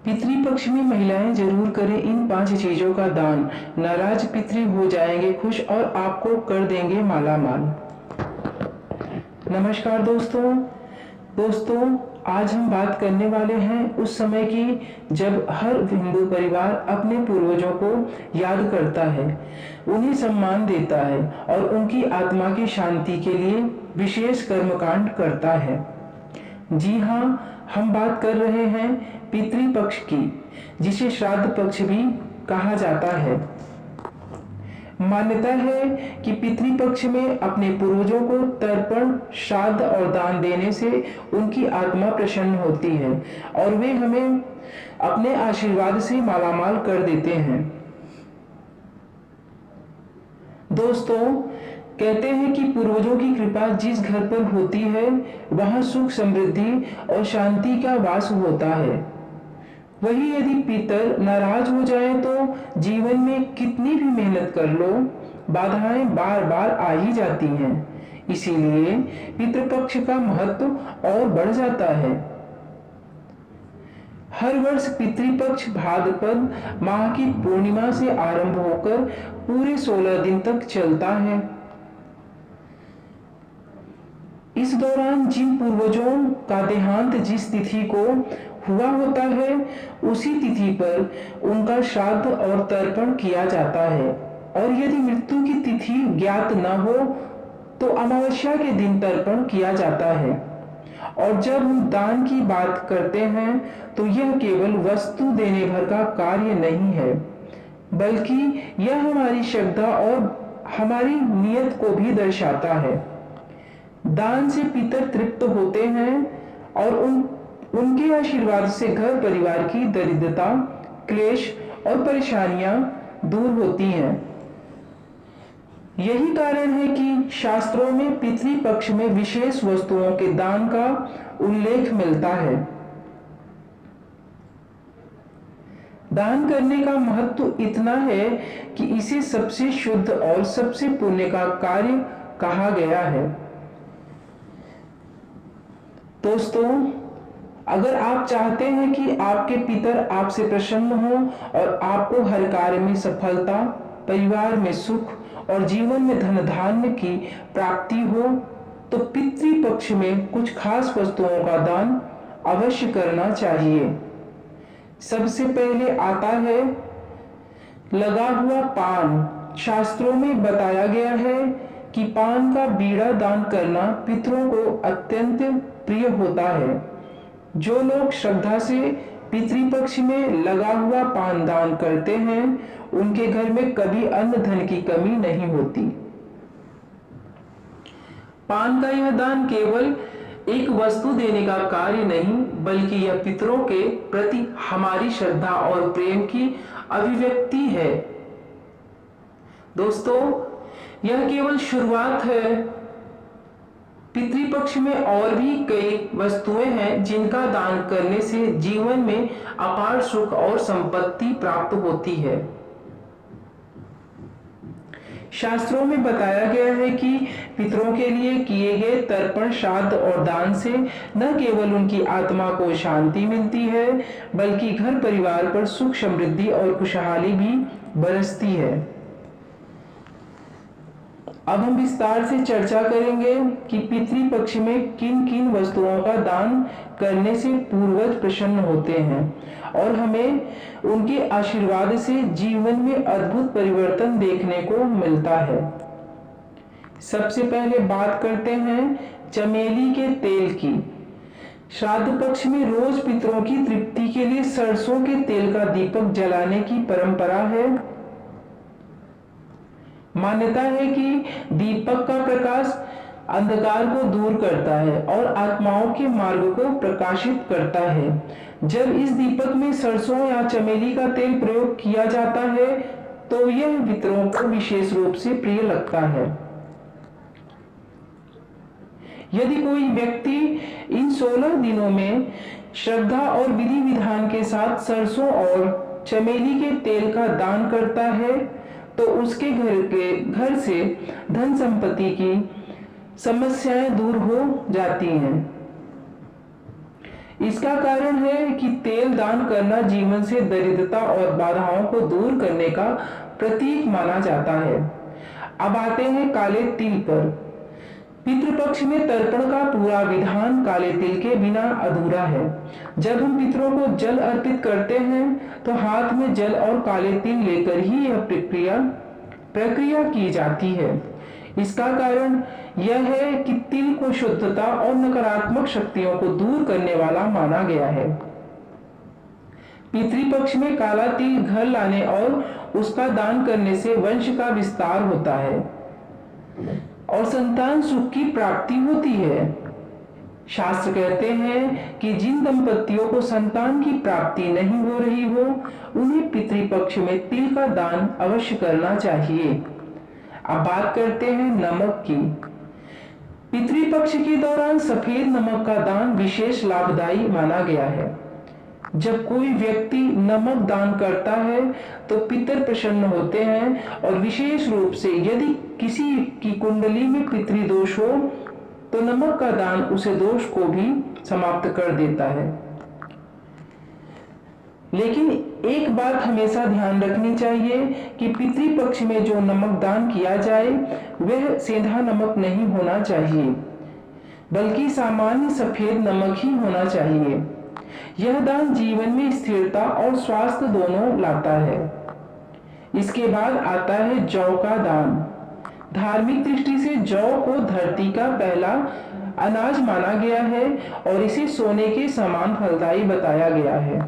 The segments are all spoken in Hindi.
पितृपक्ष में महिलाएं जरूर करें इन 5 चीजों का दान। नाराज पितृ हो जाएंगे खुश और आपको कर देंगे माला माल। नमस्कार दोस्तों, आज हम बात करने वाले हैं उस समय की जब हर हिंदू परिवार अपने पूर्वजों को याद करता है, उन्हें सम्मान देता है और उनकी आत्मा की शांति के लिए विशेष कर्मकांड करता है। जी हाँ, हम बात कर रहे हैं पितृपक्ष की, जिसे श्राद्ध पक्ष भी कहा जाता है। मान्यता है कि पितृपक्ष में अपने पूर्वजों को तर्पण, श्राद्ध और दान देने से उनकी आत्मा प्रसन्न होती है और वे हमें अपने आशीर्वाद से मालामाल कर देते हैं। दोस्तों, कहते हैं कि पूर्वजों की कृपा जिस घर पर होती है वहां सुख, समृद्धि और शांति का वास होता है। वही यदि पितर नाराज हो जाए तो जीवन में कितनी भी मेहनत कर लो, बाधाएं बार बार आ ही जाती हैं। इसीलिए पितृपक्ष का महत्व और बढ़ जाता है। हर वर्ष पितृपक्ष भाद्रपद माह की पूर्णिमा से आरंभ होकर पूरे 16 दिन तक चलता है। इस दौरान जिन पूर्वजों का देहांत जिस तिथि को हुआ होता है, उसी तिथि पर उनका श्राद्ध और तर्पण किया जाता है और यदि मृत्यु की तिथि ज्ञात न हो तो अमावस्या के दिन तर्पण किया जाता है। और जब हम दान की बात करते हैं तो यह केवल वस्तु देने भर का कार्य नहीं है, बल्कि यह हमारी श्रद्धा और हमारी नियत को भी दर्शाता है। दान से पितर तृप्त होते हैं और उनके आशीर्वाद से घर परिवार की दरिद्रता, क्लेश और परेशानियां दूर होती हैं। यही कारण है कि शास्त्रों में पितृपक्ष में विशेष वस्तुओं के दान का उल्लेख मिलता है। दान करने का महत्व इतना है कि इसे सबसे शुद्ध और सबसे पुण्य का कार्य कहा गया है। दोस्तों, अगर आप चाहते हैं कि आपके पितर आपसे प्रसन्न हो और आपको हर कार्य में सफलता, परिवार में सुख और जीवन में धन धान्य की प्राप्ति हो, तो पितृपक्ष में कुछ खास वस्तुओं का दान अवश्य करना चाहिए। सबसे पहले आता है लगा हुआ पान। शास्त्रों में बताया गया है कि पान का बीड़ा दान करना पितरों को अत्यंत प्रिय होता है। जो लोग श्रद्धा से पितृपक्ष में लगा हुआ पान दान करते हैं, उनके घर में कभी अन्न धन की कमी नहीं होती। पान का यह दान केवल एक वस्तु देने का कार्य नहीं, बल्कि यह पितरों के प्रति हमारी श्रद्धा और प्रेम की अभिव्यक्ति है। दोस्तों, यह केवल शुरुआत है। पितृपक्ष में और भी कई वस्तुएं हैं जिनका दान करने से जीवन में अपार सुख और संपत्ति प्राप्त होती है। शास्त्रों में बताया गया है कि पितरों के लिए किए गए तर्पण, श्राद्ध और दान से न केवल उनकी आत्मा को शांति मिलती है, बल्कि घर परिवार पर सुख, समृद्धि और खुशहाली भी बरसती है। अब हम विस्तार से चर्चा करेंगे कि पितृपक्ष में किन किन वस्तुओं का दान करने से पूर्वज प्रसन्न होते हैं और हमें उनके आशीर्वाद से जीवन में अद्भुत परिवर्तन देखने को मिलता है। सबसे पहले बात करते हैं चमेली के तेल की। श्राद्ध पक्ष में रोज पितरों की तृप्ति के लिए सरसों के तेल का दीपक जलाने की परंपरा है। मान्यता है कि दीपक का प्रकाश अंधकार को दूर करता है और आत्माओं के मार्ग को प्रकाशित करता है। जब इस दीपक में सरसों या चमेली का तेल प्रयोग किया जाता है तो यह पितरों को विशेष रूप से प्रिय लगता है। यदि कोई व्यक्ति इन 16 दिनों में श्रद्धा और विधि विधान के साथ सरसों और चमेली के तेल का दान करता है तो उसके घर से धन संपत्ति की समस्याएं दूर हो जाती हैं। इसका कारण है कि तेल दान करना जीवन से दरिद्रता और बाधाओं को दूर करने का प्रतीक माना जाता है। अब आते हैं काले तिल पर। पितृपक्ष में तर्पण का पूरा विधान काले तिल के बिना अधूरा है। जब हम पितरों को जल अर्पित करते हैं तो हाथ में जल और काले तिल लेकर ही यह प्रक्रिया की जाती है। इसका कारण यह है कि तिल को शुद्धता और नकारात्मक शक्तियों को दूर करने वाला माना गया है। पितृपक्ष में काला तिल घर लाने और उसका दान करने से वंश का विस्तार होता है और संतान सुख की प्राप्ति होती है। शास्त्र कहते हैं कि जिन दंपतियों को संतान की प्राप्ति नहीं हो रही हो, उन्हें पितृपक्ष में तिल का दान अवश्य करना चाहिए। अब बात करते हैं नमक की। पितृपक्ष के दौरान सफेद नमक का दान विशेष लाभदायी माना गया है। जब कोई व्यक्ति नमक दान करता है तो पितर प्रसन्न होते हैं और विशेष रूप से यदि किसी की कुंडली में पितृदोष हो तो नमक का दान उसे दोष को भी समाप्त कर देता है। लेकिन एक बात हमेशा ध्यान रखनी चाहिए कि पितृपक्ष में जो नमक दान किया जाए वह सेंधा नमक नहीं होना चाहिए, बल्कि सामान्य सफेद नमक ही होना चाहिए। यह दान जीवन में स्थिरता और स्वास्थ्य दोनों लाता है। इसके बाद आता है जौ का दान। धार्मिक दृष्टि से जौ को धरती का पहला अनाज माना गया है और इसे सोने के समान फलदायी बताया गया है।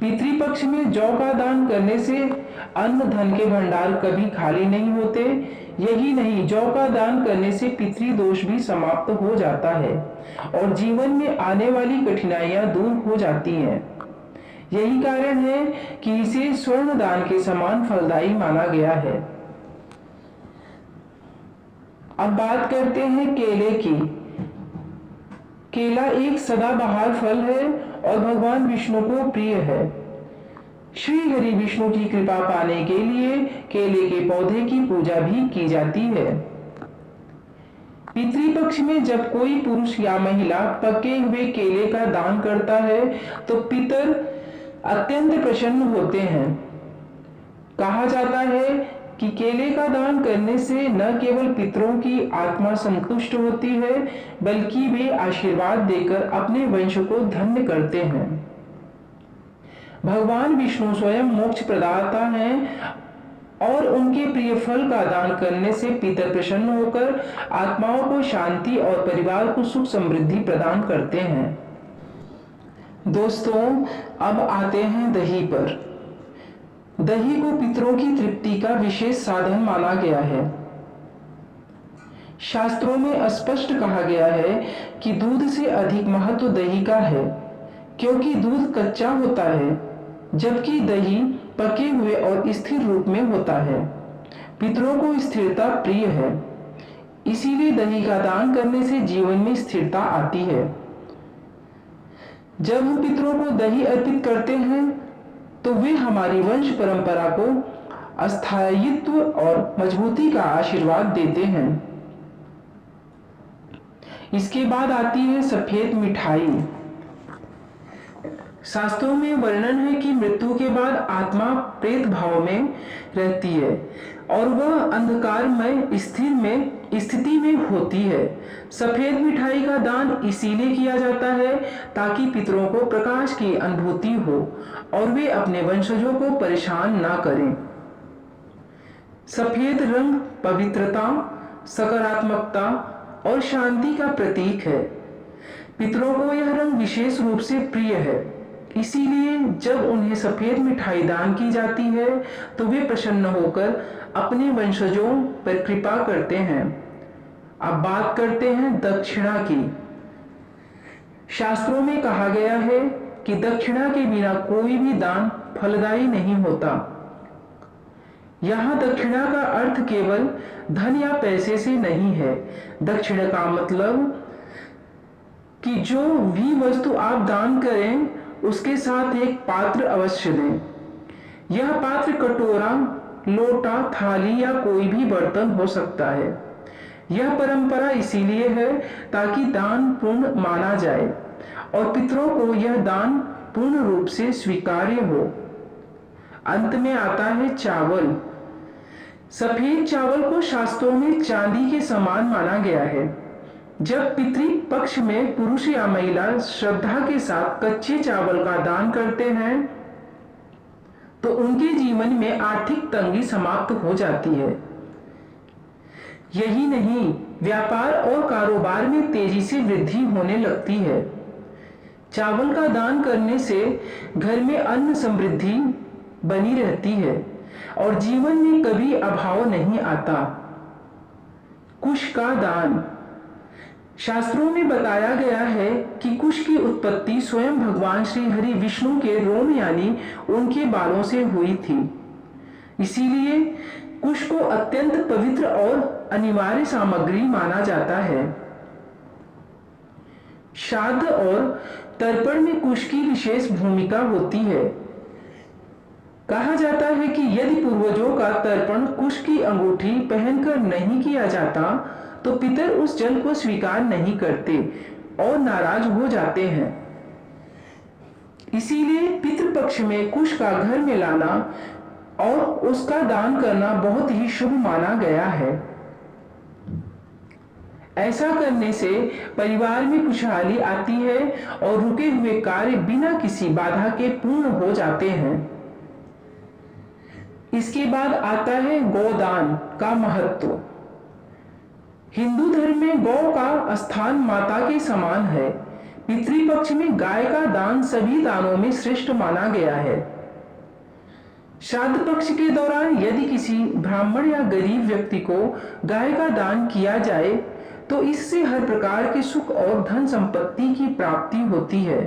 पितृपक्ष में जौ का दान करने से अन्न धन के भंडार कभी खाली नहीं होते। यही नहीं, जौ का दान करने से पितृदोष भी समाप्त हो जाता है और जीवन में आने वाली कठिनाइयां दूर हो जाती हैं। यही कारण है कि इसे स्वर्ण दान के समान फलदायी माना गया है। अब बात करते हैं केले की। केला एक सदाबहार फल है और भगवान विष्णु को प्रिय है। श्री हरि विष्णु की कृपा पाने के लिए केले के पौधे की पूजा भी की जाती है। पितृपक्ष में जब कोई पुरुष या महिला पके हुए केले का दान करता है तो पितर अत्यंत प्रसन्न होते हैं। कहा जाता है कि केले का दान करने से न केवल पितरों की आत्मा संतुष्ट होती है, बल्कि वे आशीर्वाद देकर अपने वंश को धन्य करते हैं। भगवान विष्णु स्वयं मोक्ष प्रदाता हैं और उनके प्रिय फल का दान करने से पितर प्रसन्न होकर आत्माओं को शांति और परिवार को सुख समृद्धि प्रदान करते हैं। दोस्तों, अब आते हैं दही पर। दही को पितरों की तृप्ति का विशेष साधन माना गया है। शास्त्रों में स्पष्ट कहा गया है कि दूध से अधिक महत्व दही का है, क्योंकि दूध कच्चा होता है जबकि दही पके हुए और स्थिर रूप में होता है। पितरों को स्थिरता प्रिय है, इसीलिए दही का दान करने से जीवन में स्थिरता आती है। जब हम पितरों को दही अर्पित करते हैं तो वे हमारी वंश परंपरा को अस्थायित्व और मजबूती का आशीर्वाद देते हैं। इसके बाद आती है सफेद मिठाई। शास्त्रों में वर्णन है कि मृत्यु के बाद आत्मा प्रेत भाव में रहती है और वह अंधकारमय स्थिति में होती है। सफेद मिठाई का दान इसीलिए किया जाता है ताकि पितरों को प्रकाश की अनुभूति हो और वे अपने वंशजों को परेशान ना करें। सफेद रंग पवित्रता, सकारात्मकता और शांति का प्रतीक है। पितरों को यह रंग विशेष रूप से प्रिय है, इसीलिए जब उन्हें सफेद मिठाई दान की जाती है तो वे प्रसन्न होकर अपने वंशजों पर कृपा करते हैं। अब बात करते हैं दक्षिणा की। शास्त्रों में कहा गया है कि दक्षिणा के बिना कोई भी दान फलदायी नहीं होता। यहाँ दक्षिणा का अर्थ केवल धन या पैसे से नहीं है। दक्षिणा का मतलब कि जो भी वस्तु आप दान करें उसके साथ एक पात्र अवश्य दें। यह पात्र कटोरा, लोटा, थाली या कोई भी बर्तन हो सकता है। यह परंपरा इसीलिए है ताकि दान पुण्य माना जाए और पितरों को यह दान पूर्ण रूप से स्वीकार्य हो। अंत में आता है चावल। सफेद चावल को शास्त्रों में चांदी के समान माना गया है। जब पितृ पक्ष में पुरुष या महिला श्रद्धा के साथ कच्चे चावल का दान करते हैं तो उनके जीवन में आर्थिक तंगी समाप्त हो जाती है। यही नहीं, व्यापार और कारोबार में तेजी से वृद्धि होने लगती है। चावल का दान करने से घर में अन्न समृद्धि बनी रहती है और जीवन में कभी अभाव नहीं आता। कुश का दान। शास्त्रों में बताया गया है कि कुश की उत्पत्ति स्वयं भगवान श्री हरि विष्णु के रोम यानी उनके बालों से हुई थी। इसीलिए कुश को अत्यंत पवित्र और अनिवार्य सामग्री माना जाता है। श्राद्ध और तर्पण में कुश की विशेष भूमिका होती है। कहा जाता है कि यदि पूर्वजों का तर्पण कुश की अंगूठी पहनकर नहीं किया जाता तो पितर उस जल को स्वीकार नहीं करते और नाराज हो जाते हैं। इसीलिए पितृपक्ष में कुश का घर में लाना और उसका दान करना बहुत ही शुभ माना गया है। ऐसा करने से परिवार में खुशहाली आती है और रुके हुए कार्य बिना किसी बाधा के पूर्ण हो जाते हैं। इसके बाद आता है गोदान का महत्व। हिंदू धर्म में गौ का स्थान माता के समान है। पितृपक्ष में गाय का दान सभी दानों में श्रेष्ठ माना गया है। श्राद्ध पक्ष के दौरान यदि किसी ब्राह्मण या गरीब व्यक्ति को गाय का दान किया जाए तो इससे हर प्रकार के सुख और धन संपत्ति की प्राप्ति होती है।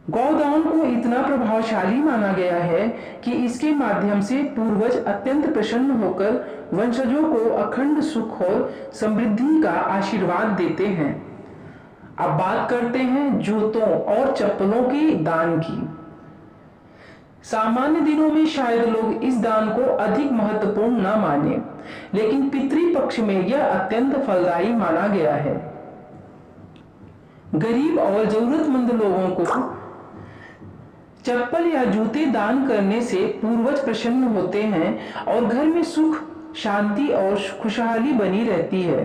गौदान को इतना प्रभावशाली माना गया है कि इसके माध्यम से पूर्वज अत्यंत प्रसन्न होकर वंशजों को अखंड सुख और समृद्धि का आशीर्वाद देते हैं। अब बात करते हैं जूतों और चप्पलों के दान की। सामान्य दिनों में शायद लोग इस दान को अधिक महत्वपूर्ण न माने, लेकिन पितृपक्ष में यह अत्यंत फलदायी माना गया है। गरीब और जरूरतमंद लोगों को चप्पल या जूते दान करने से पूर्वज प्रसन्न होते हैं और घर में सुख, शांति और खुशहाली बनी रहती है।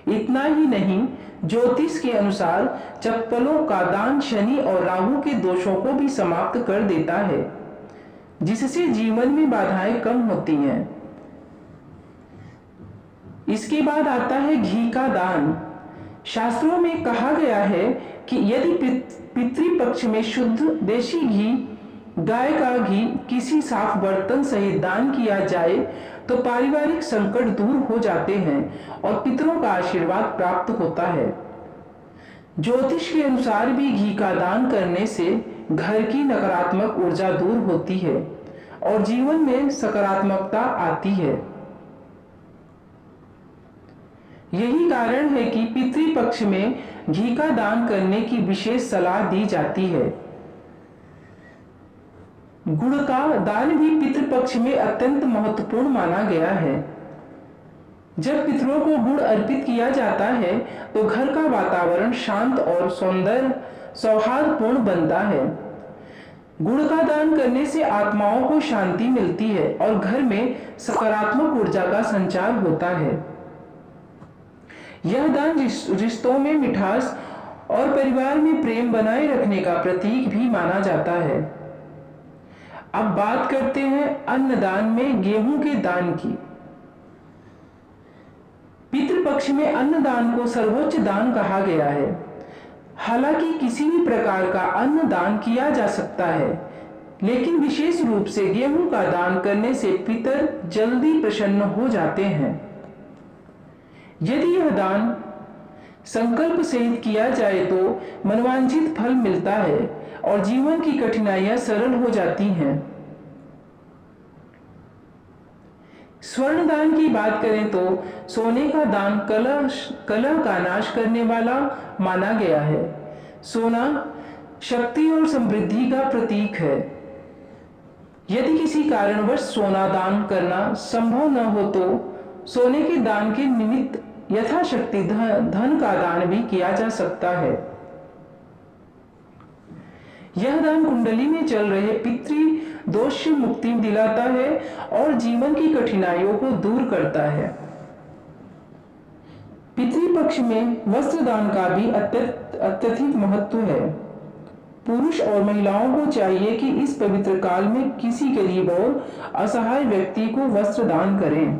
इतना ही नहीं, ज्योतिष के अनुसार चप्पलों का दान शनि और राहु के दोषों को भी समाप्त कर देता है, जिससे जीवन में बाधाएं कम होती हैं। इसके बाद आता है घी का दान। शास्त्रों में कहा गया है कि यदि पितृपक्ष में शुद्ध देशी घी, गाय का घी किसी साफ बर्तन सहित दान किया जाए तो पारिवारिक संकट दूर हो जाते हैं और पितरों का आशीर्वाद प्राप्त होता है। ज्योतिष के अनुसार भी घी का दान करने से घर की नकारात्मक ऊर्जा दूर होती है और जीवन में सकारात्मकता आती है। यही कारण है कि पितृपक्ष में घी का दान करने की विशेष सलाह दी जाती है। गुड़ का दान भी पितृपक्ष में अत्यंत महत्वपूर्ण माना गया है। जब पितरों को गुड़ अर्पित किया जाता है तो घर का वातावरण शांत और सौहार्दपूर्ण बनता है। गुड़ का दान करने से आत्माओं को शांति मिलती है और घर में सकारात्मक ऊर्जा का संचार होता है। यह दान रिश्तों में मिठास और परिवार में प्रेम बनाए रखने का प्रतीक भी माना जाता है। अब बात करते हैं अन्नदान में गेहूं के दान की। पितृपक्ष में अन्नदान को सर्वोच्च दान कहा गया है। हालांकि किसी भी प्रकार का अन्न दान किया जा सकता है, लेकिन विशेष रूप से गेहूं का दान करने से पितर जल्दी प्रसन्न हो जाते हैं। यदि यह दान संकल्प सहित किया जाए तो मनवांछित फल मिलता है और जीवन की कठिनाइयां सरल हो जाती हैं। स्वर्ण दान की बात करें तो सोने का दान कलह का नाश करने वाला माना गया है। सोना शक्ति और समृद्धि का प्रतीक है। यदि किसी कारणवश सोना दान करना संभव न हो तो सोने के दान के निमित्त यथाशक्ति धन का दान भी किया जा सकता है। यह दान कुंडली में चल रहे पितृ दोष से मुक्ति दिलाता है और जीवन की कठिनाइयों को दूर करता है। पितृपक्ष में वस्त्र दान का भी अत्यधिक महत्व है। पुरुष और महिलाओं को चाहिए कि इस पवित्र काल में किसी गरीब और असहाय व्यक्ति को वस्त्र दान करें।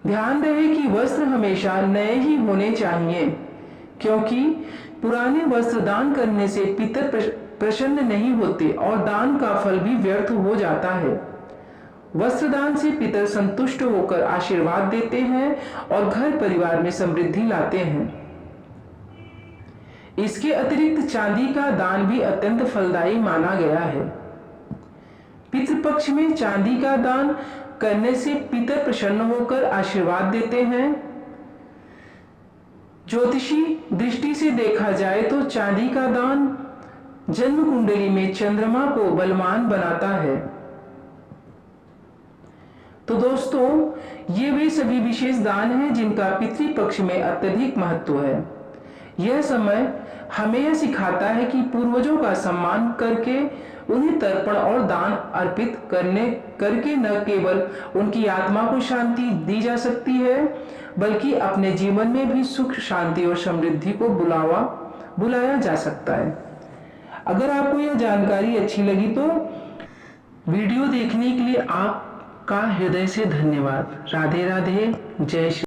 ध्यान रहे कि वस्त्र हमेशा नए ही होने चाहिए, क्योंकि पुराने वस्त्र दान करने से पितर प्रसन्न नहीं होते और दान का फल भी व्यर्थ हो जाता है। वस्त्र दान से पितर संतुष्ट होकर आशीर्वाद देते हैं और घर परिवार में समृद्धि लाते हैं। इसके अतिरिक्त चांदी का दान भी अत्यंत फलदायी माना गया है। पितृपक्ष में चांदी का दान करने से पितर प्रसन्न होकर आशीर्वाद देते हैं। ज्योतिषी दृष्टि से देखा जाए तो चांदी का दान जन्म कुंडली में चंद्रमा को बलवान बनाता है। तो दोस्तों, ये वे सभी विशेष दान हैं जिनका पितृपक्ष में अत्यधिक महत्व है। यह समय हमें यह सिखाता है कि पूर्वजों का सम्मान करके उन्हें तर्पण और दान अर्पित करके न केवल उनकी आत्मा को शांति दी जा सकती है, बल्कि अपने जीवन में भी सुख, शांति और समृद्धि को बुलाया जा सकता है। अगर आपको यह जानकारी अच्छी लगी तो वीडियो देखने के लिए आपका हृदय से धन्यवाद। राधे राधे, जय श्री।